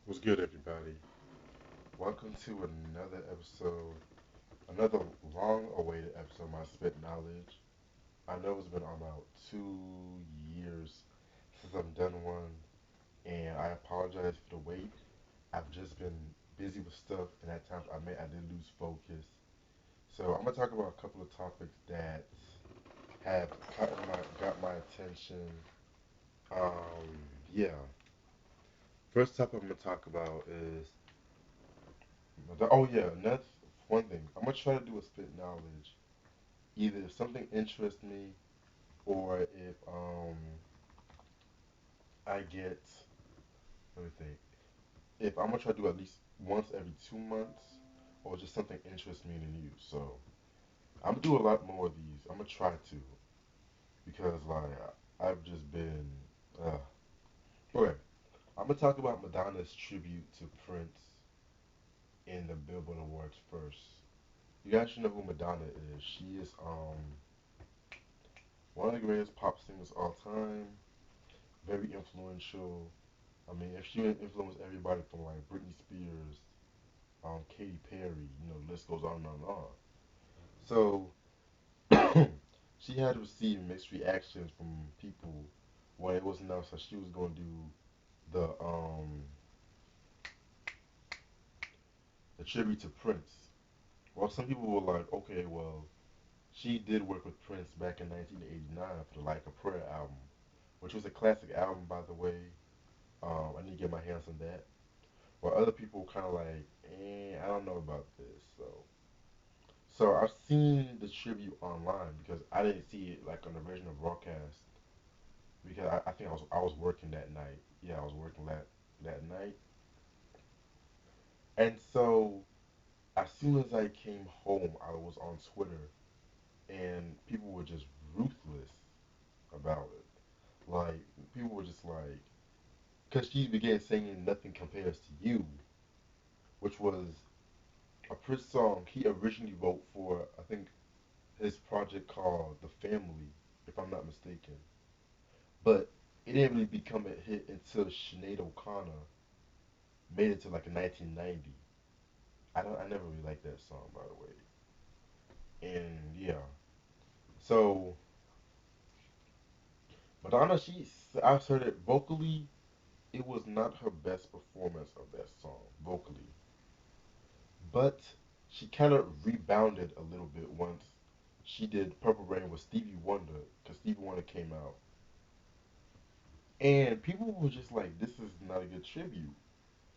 What's good, everybody? Welcome to another episode, another long-awaited episode of my Spit Knowledge. I know it's been about 2 years since I've done one, and I apologize for the wait. I've just been busy with stuff, and at times I did lose focus. So I'm gonna talk about a couple of topics that have got my attention. Um, yeah. First topic I'm gonna talk about is oh yeah, and that's one thing. I'm gonna try to do a spit knowledge. Either if something interests me or if I get, let me think. If I'm gonna try to do at least once every 2 months or just something interests me in the news. So I'm gonna do a lot more of these. I'm gonna try to because like I've just been okay. I'm gonna talk about Madonna's tribute to Prince in the Billboard Awards first. You guys should know who Madonna is. She is one of the greatest pop singers of all time. Very influential. I mean, if she influenced everybody from like Britney Spears, Katy Perry, the list goes on and on and on. So she had received mixed reactions from people when it was announced that she was going to do the the tribute to Prince. Well, some people were like, okay, well, she did work with Prince back in 1989 for the Like a Prayer album, which was a classic album, by the way. I need to get my hands on that. While other people were kind of like, I don't know about this. So I've seen the tribute online because I didn't see it like on the original broadcast because I think I was working that night. Yeah, I was working that night, and so as soon as I came home, I was on Twitter, and people were just ruthless about it. Like people were just like, because she began singing "Nothing Compares to You," which was a Prince song he originally wrote for, I think, his project called The Family, if I'm not mistaken. But it didn't really become a hit until Sinead O'Connor made it to like in 1990. I never really liked that song, by the way. And yeah, so Madonna, I've heard it vocally. It was not her best performance of that song vocally, but she kind of rebounded a little bit once she did Purple Rain with Stevie Wonder, because Stevie Wonder came out, and people were just like, "This is not a good tribute."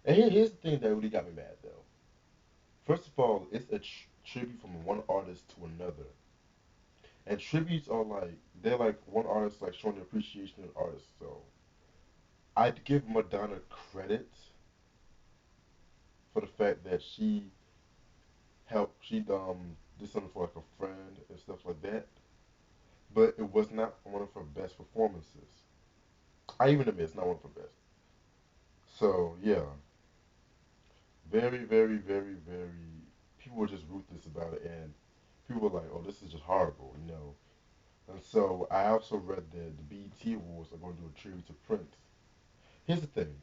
And here's the thing that really got me mad though. First of all, it's a tribute from one artist to another, and tributes are like they're like one artist like showing appreciation to an artist. So I'd give Madonna credit for the fact that she did something for like a friend and stuff like that, but it was not one of her best performances. I even admit it's not one of her best. So yeah, very, very, very, very. People were just ruthless about it, and people were like, "Oh, this is just horrible." And so I also read that the BET Awards are going to do a tribute to Prince. Here's the thing: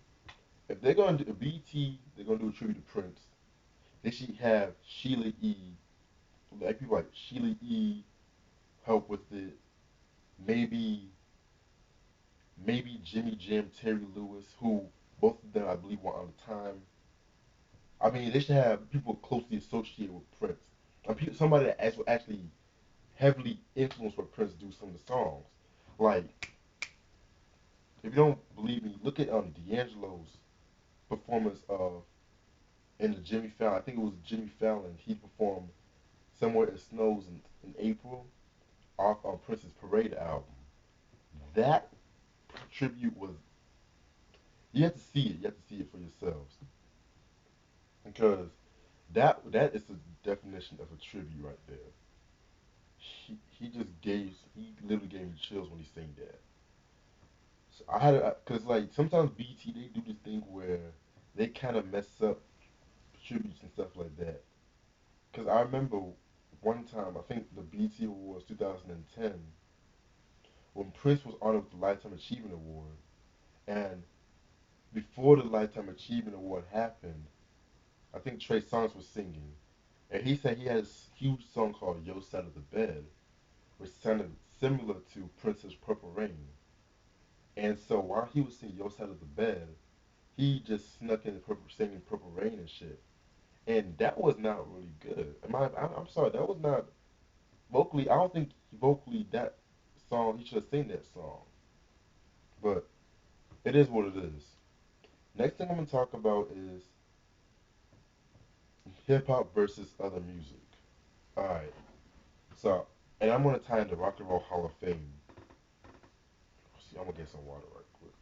if they're going to do a BET, they're going to do a tribute to Prince. They should have Sheila E. Like people like Sheila E. help with it. Maybe Jimmy Jam, Terry Lewis, who both of them I believe were on the time. I mean, they should have people closely associated with Prince. Somebody that actually heavily influenced what Prince do some of the songs. Like, if you don't believe me, look at D'Angelo's performance of in the Jimmy Fallon. I think it was Jimmy Fallon. He performed "Somewhere It Snows" in April off on Prince's Parade album. That tribute was you have to see it. You have to see it for yourselves because that is the definition of a tribute right there. He literally gave me chills when he sang that. So I had because like sometimes BT they do this thing where they kind of mess up tributes and stuff like that. Because I remember one time, I think the BT Awards 2010, when Prince was honored with the Lifetime Achievement Award, and before the Lifetime Achievement Award happened, I think Trey Songz was singing, and he said he had this huge song called "Yo Side of the Bed," which sounded similar to Prince's "Purple Rain." And so while he was singing "Yo Side of the Bed," he just snuck in singing "Purple Rain" and shit, and that was not really good. I'm sorry, that was not vocally. I don't think vocally that song he should have sing that song, but it is what it is. Next thing I'm gonna talk about is hip hop versus other music. All right, so and I'm gonna tie in the Rock and Roll Hall of Fame. See, I'm gonna get some water right quick.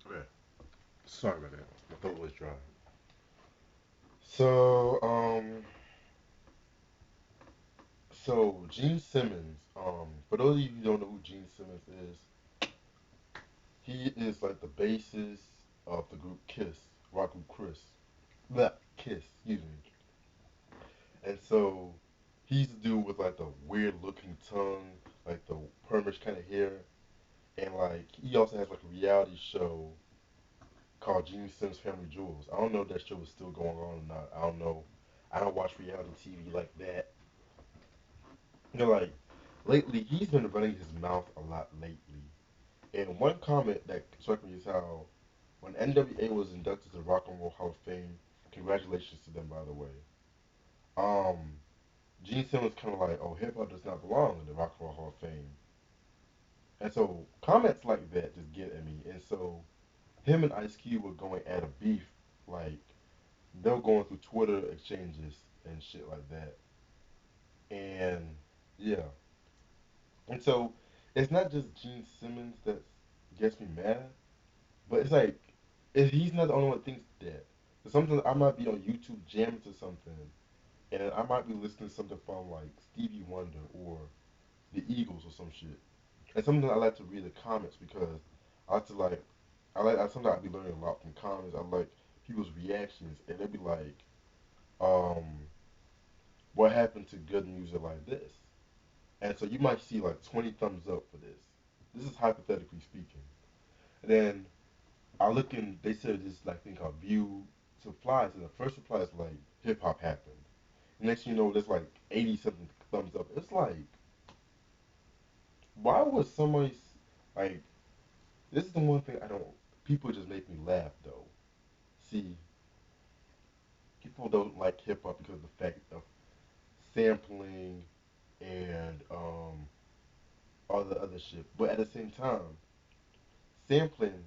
Okay, sorry about that. My throat was dry. So Gene Simmons. For those of you who don't know who Gene Simmons is, he is like the bassist of the group Kiss, rock group Chris. That Kiss, excuse me. And so he's the dude with like the weird looking tongue, like the permish kind of hair, and like he also has like a reality show called Gene Simmons Family Jewels. I don't know if that show is still going on or not. I don't know. I don't watch reality TV like that. You know, like lately he's been running his mouth a lot lately. And one comment that struck me is how when NWA was inducted to the Rock and Roll Hall of Fame, congratulations to them by the way. Um, Gene Simmons kind of like, oh, hip hop does not belong in the Rock and Roll Hall of Fame. And so comments like that just get at me. And so him and Ice Cube were going at a beef, like they were going through Twitter exchanges and shit like that. And yeah, and so it's not just Gene Simmons that gets me mad, but it's like he's not the only one that thinks that. So sometimes I might be on YouTube jamming to something, and I might be listening to something from like Stevie Wonder or the Eagles or some shit. And sometimes I like to read the comments because I like to like I sometimes I be learning a lot from comments. I like people's reactions, and they be like, um, "What happened to good music like this?" And so you might see like 20 thumbs up for this. This is hypothetically speaking. And then I look and they said this like thing called view supplies, and the first reply is like hip hop happened. And next thing you know, there's like 80 something thumbs up. It's like, why would somebody like? This is the one thing I don't. People just make me laugh though. See, people don't like hip hop because of the fact of sampling and all the other shit. But at the same time, sampling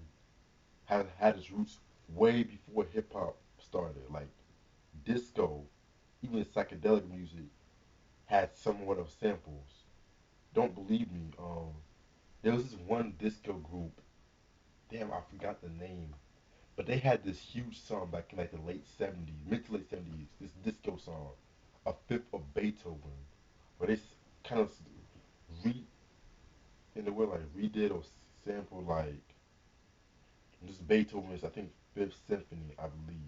has had its roots way before hip hop started. Like disco, even psychedelic music had somewhat of samples. Don't believe me. There was this one disco group. Damn, I forgot the name. But they had this huge song back in like the late '70s, mid to late '70s. This disco song, "A Fifth of Beethoven," where they kind of re in the way like redid or sampled like this Beethoven's I think Fifth Symphony, I believe.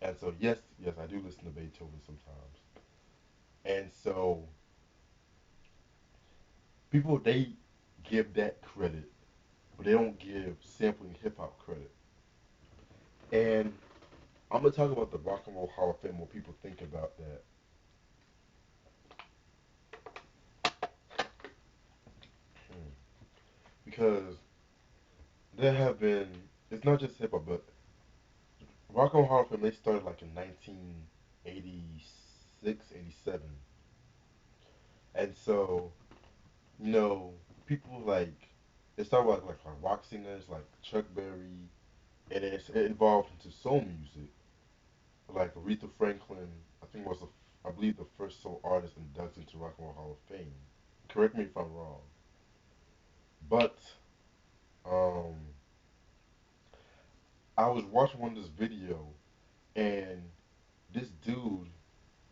And so yes, I do listen to Beethoven sometimes. And so people they give that credit, but they don't give sampling hip hop credit. And I'm gonna talk about the Rock and Roll Hall of Fame. What people think about that, hmm. Because there have been. It's not just hip hop, but Rock and Roll Hall of Fame. They started like in 1986, 87, and so people like it started with like rock singers like Chuck Berry, and it evolved into soul music. Like Aretha Franklin, I think I believe the first soul artist inducted into Rock and Roll Hall of Fame. Correct me if I'm wrong, but um, I was watching one of this video, and this dude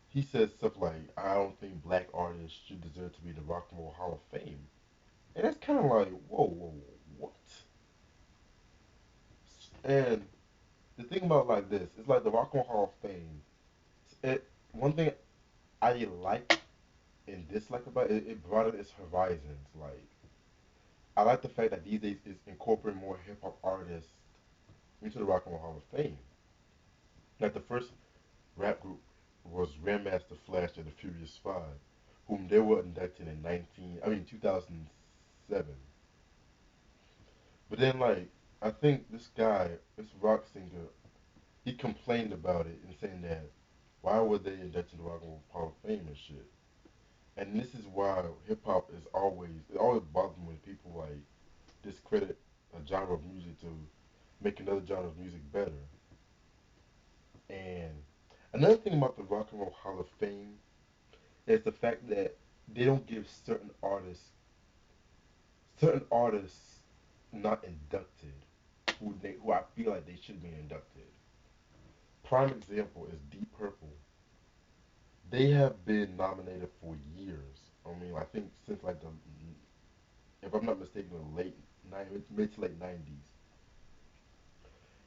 he says stuff like, "I don't think black artists should deserve to be in the Rock and Roll Hall of Fame," And it's kind of like, whoa, what? And the thing about like this, it's like the Rock and Roll Hall of Fame. It one thing I like and dislike about it, it broadened its horizons. Like I like the fact that these days it's incorporating more hip hop artists into the Rock and Roll Hall of Fame. Like the first rap group was Grandmaster Flash and the Furious Five, whom they were inducted in 2007. But then like I think this guy, this rock singer, he complained about it and saying that why were they inducted in the Rock and Roll Hall of Fame and shit. And this is why hip hop is always it always bothers me when people like discredit a genre of music to make another genre of music better. And another thing about the Rock and Roll Hall of Fame is the fact that they don't give certain artists not inducted who I feel like they should be inducted. Prime example is Deep Purple. They have been nominated for years. I mean, I think since like the, if I'm not mistaken, the mid to late '90s.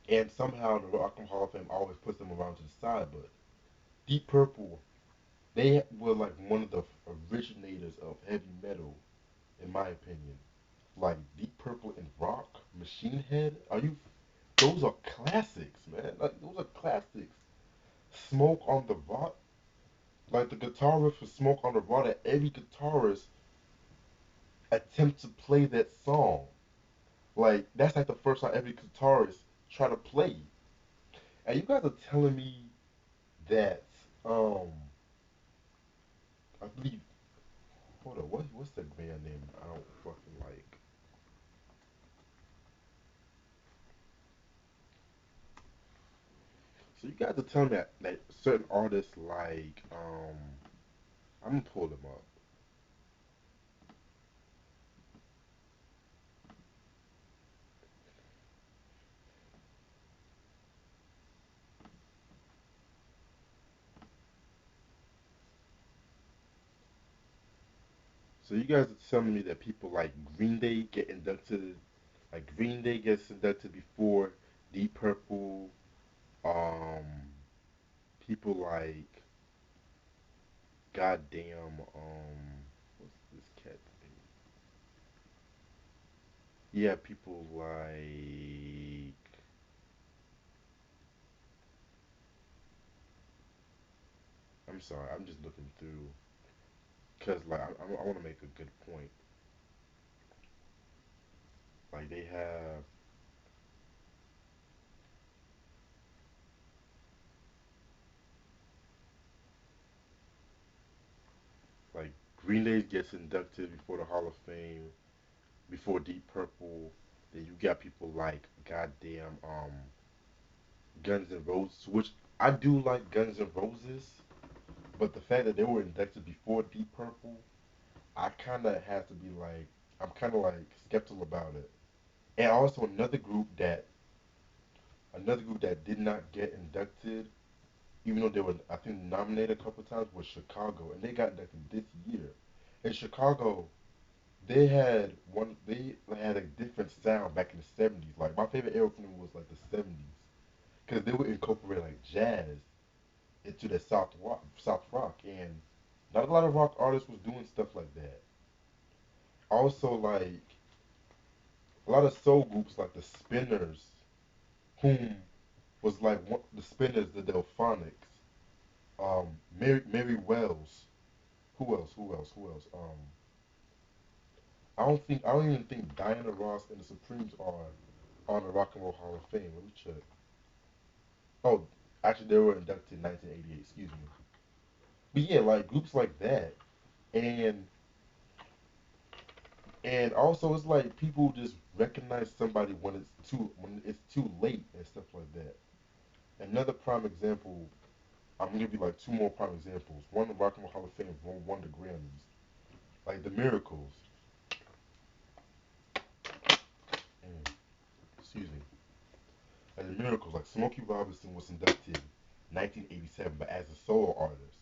And somehow the Rock and Roll Hall of Fame always puts them around to the side. But Deep Purple, they were like one of the originators of heavy metal, in my opinion. Like Deep Purple and Rock, Machine Head, are you? Those are classics, man. Like those are classics. Smoke on the Rock, like the guitar riff for Smoke on the Rock, that every guitarist attempts to play that song. Like that's like the first time every guitarist try to play. And you guys are telling me that um I believe hold on, what's the band name I don't fucking like. So you guys are telling me that certain artists like I'm gonna pull them up. So you guys are telling me that people like Green Day get inducted, like Green Day gets inducted before Deep Purple, um, people like goddamn, what's this cat name? Yeah, people like, I'm sorry, I'm just looking through, cause like I want to make a good point. Like they have like Green Day gets inducted before the Hall of Fame, before Deep Purple. Then you got people like goddamn Guns N' Roses, which I do like Guns N' Roses, but the fact that they were inducted before Deep Purple, I kind of have to be like, I'm kind of like skeptical about it. And also another group that did not get inducted, even though they were I think nominated a couple times, was Chicago, and they got inducted this year. In Chicago, they had a different sound back in the '70s. Like my favorite era from them was like the '70s because they would incorporate like jazz into the South rock, and not a lot of rock artists was doing stuff like that. Also, like a lot of soul groups like the Spinners, whom was like the Spinners, the Delphonics, Mary Wells. Who else? Who else? Who else? I don't even think Diana Ross and the Supremes are on the Rock and Roll Hall of Fame. Let me check. Oh, actually, they were inducted in 1988. Excuse me. But yeah, like groups like that, and and also it's like people just recognize somebody when it's too late and stuff like that. Another prime example, I'm gonna give you like two more prime examples. One, the Rock and Roll Hall of Fame won the Grammys, like the Miracles. Mm, excuse me. Like the Miracles, like Smokey Robinson was inducted 1987, but as a solo artist.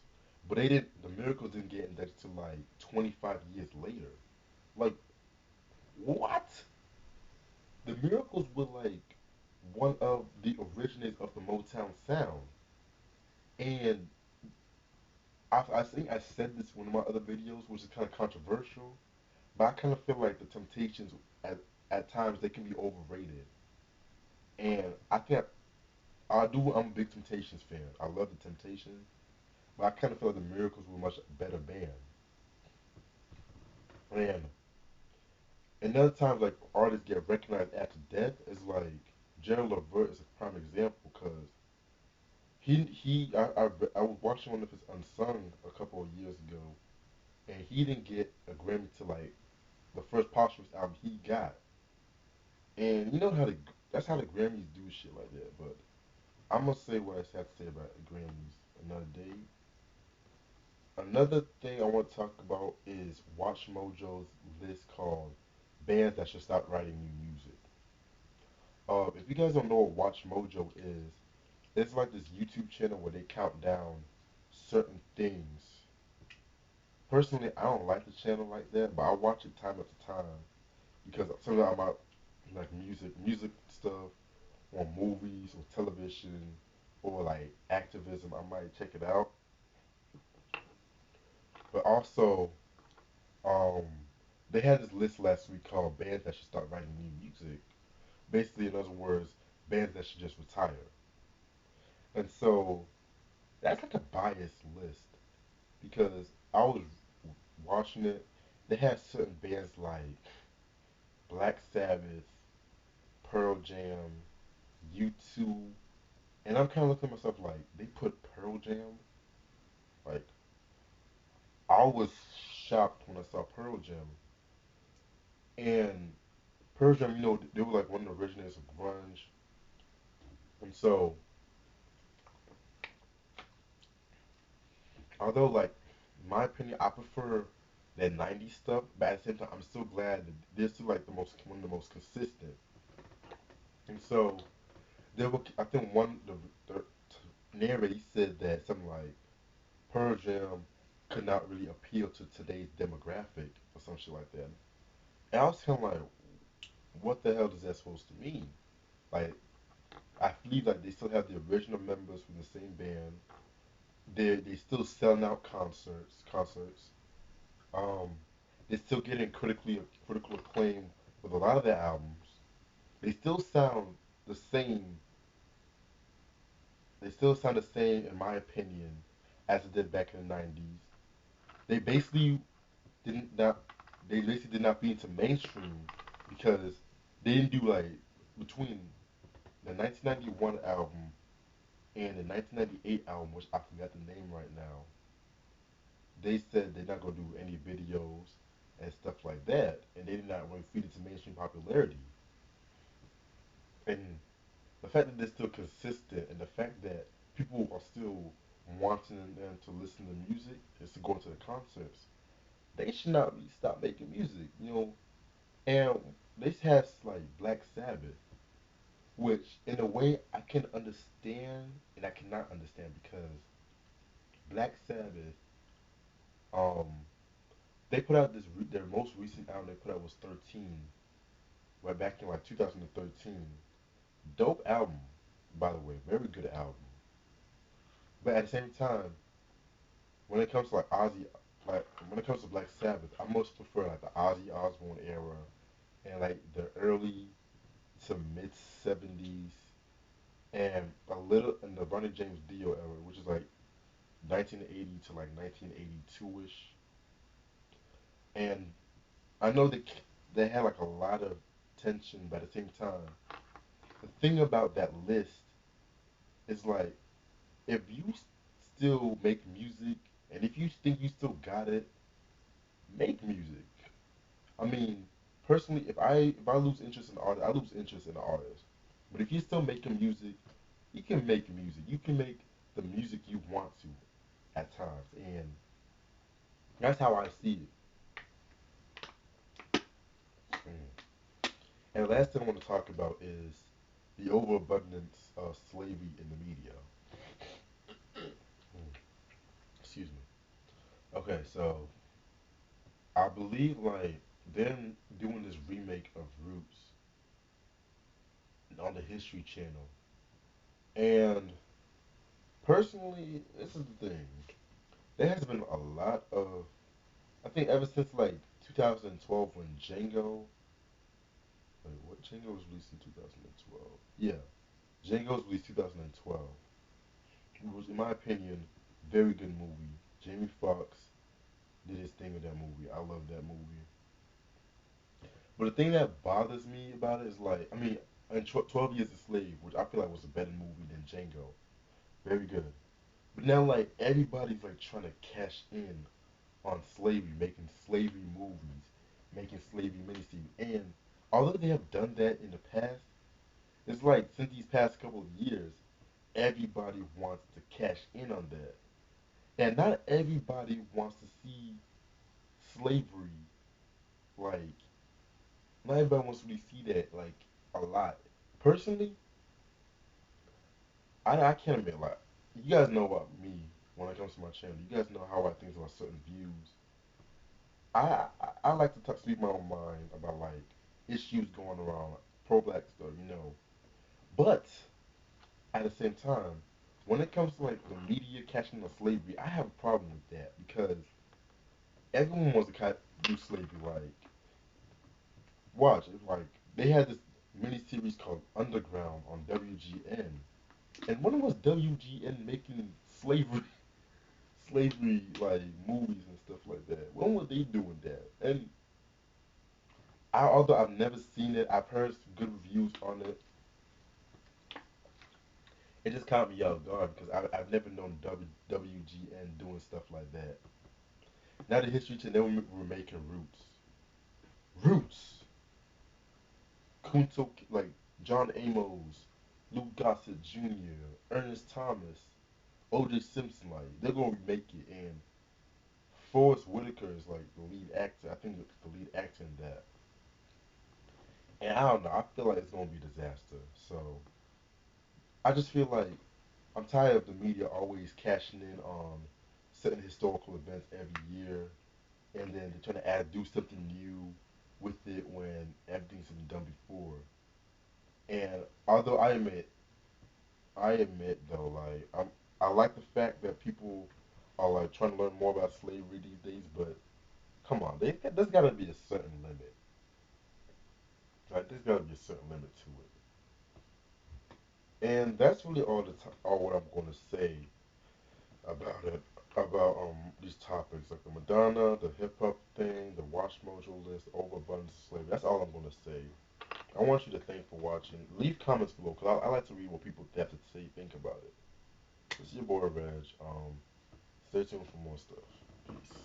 But the Miracles didn't get inducted till like 25 years later. Like What? The Miracles were like one of the originators of the Motown sound. And I think I said this in one of my other videos, which is kind of controversial, but I kind of feel like the Temptations at times they can be overrated. And I think I do. I'm a big Temptations fan. I love the Temptations, but I kind of feel like the Miracles were a much better band. And other times, like artists get recognized after death, is like Gerald Levert is a prime example because I was watching one of his unsung a couple of years ago, and he didn't get a Grammy to like the first posthumous album he got. And you know how that's how the Grammys do shit like that. But I'm gonna say what I have to say about the Grammys another day. Another thing I want to talk about is Watchmojo's list called bands that should stop writing new music. If you guys don't know what Watchmojo is, it's like this YouTube channel where they count down certain things. Personally, I don't like the channel like that, but I watch it time after time because sometimes I'm out like music stuff, or movies, or television, or like activism. I might check it out, but also um, they had this list last week called bands that should start writing new music. Basically, in other words, bands that should just retire. And so that's like a biased list because I was watching it. They had certain bands like Black Sabbath, Pearl Jam, U2, and I'm kind of looking at myself like they put Pearl Jam. Like I was shocked when I saw Pearl Jam, and Pearl Jam, they were like one of the originators of grunge, and so although like in my opinion, I prefer that '90s stuff, but at the same time, I'm still glad that they're still like the most one of the most consistent. And so there were, I think the narrator he said that something like Pearl Jam could not really appeal to today's demographic or some shit like that. And I was kind of like, what the hell is that supposed to mean? Like, I believe like they still have the original members from the same band. They still selling out concerts. Um, they're still getting critical acclaim with a lot of their albums. They still sound the same. They still sound the same, in my opinion, as it did back in the '90s. They basically didn't not. They basically did not be into mainstream because they didn't do like between the 1991 album and the 1998 album, which I forgot the name right now. They said they're not gonna do any videos and stuff like that, and they did not really feed it to mainstream popularity. And the fact that they're still consistent, and the fact that people are still wanting them to listen to music, is to go to the concerts. They should not be stop making music. And they have like Black Sabbath, which in a way I can understand and I cannot understand because Black Sabbath, um, they put out their most recent album they put out was 13, right back in like 2013. Dope album, by the way, very good album. But at the same time, when it comes to like when it comes to Black Sabbath, I most prefer like the Ozzy Osbourne era and like the early to mid '70s and a little in the Ronnie James Dio era, which is like 1980 to like 1982 ish. And I know they had like a lot of tension, but at the same time, the thing about that list is like if you still make music and if you think you still got it, make music. I mean, personally, if I lose interest in the artist, I lose interest in the artist. But if you're still making music, you can make music. You can make the music you want to at times, and that's how I see it. And the last thing I want to talk about is the overabundance of slavery in the media. Mm, excuse me. Okay, so I believe like Then doing this remake of Roots on the History Channel. And personally, this is the thing. There has been a lot of, I think ever since like 2012 when Django, wait, what Django was released in 2012? Yeah, Django was released 2012. It was, in my opinion, very good movie. Jamie Foxx did his thing in that movie. I love that movie. But the thing that bothers me about it is like, I mean, and 12 Years a Slave, which I feel like was a better movie than Django. Very good. But now, like, everybody's like trying to cash in on slavery, making slavery movies, making slavery miniseries. And although they have done that in the past, it's like since these past couple of years, everybody wants to cash in on that. And not everybody wants to see slavery, like, not everybody wants to really see that, like, a lot. Personally, I can't admit, like, you guys know about me when it comes to my channel. You guys know how I think about certain views. I like to speak my own mind about like issues going around, like, pro-black stuff, you know. But at the same time, when it comes to like the media catching on slavery, I have a problem with that because everyone wants to do slavery. Like, watch it. Like they had this mini series called Underground on WGN, and when was WGN making slavery, slavery like movies and stuff like that? When were they doing that? And although I've never seen it, I've heard some good reviews on it. It just caught me off guard because I've never known WGN doing stuff like that. Now the History Channel, they were making Roots. Roots! Kunto, like John Amos, Luke Gossett Jr., Ernest Thomas, O.J. Simpson, like, they're going to remake it. And Forrest Whitaker is like the lead actor. I think the lead actor in that. And I don't know, I feel like it's going to be a disaster. So I just feel like I'm tired of the media always cashing in on certain historical events every year, and then they're trying to do something new with it when everything's been done before. And although I admit though, like I like the fact that people are like trying to learn more about slavery these days, but come on, there's got to be a certain limit. Like there's got to be a certain limit to it. And that's really all what I'm going to say about it, about these topics like the Madonna, the hip hop thing, the Watchmojo List, overabundance of slavery. That's all I'm gonna say. I want you to thank for watching. Leave comments below because I like to read what people have to say, think about it. This is your boy Reg. Stay tuned for more stuff. Peace.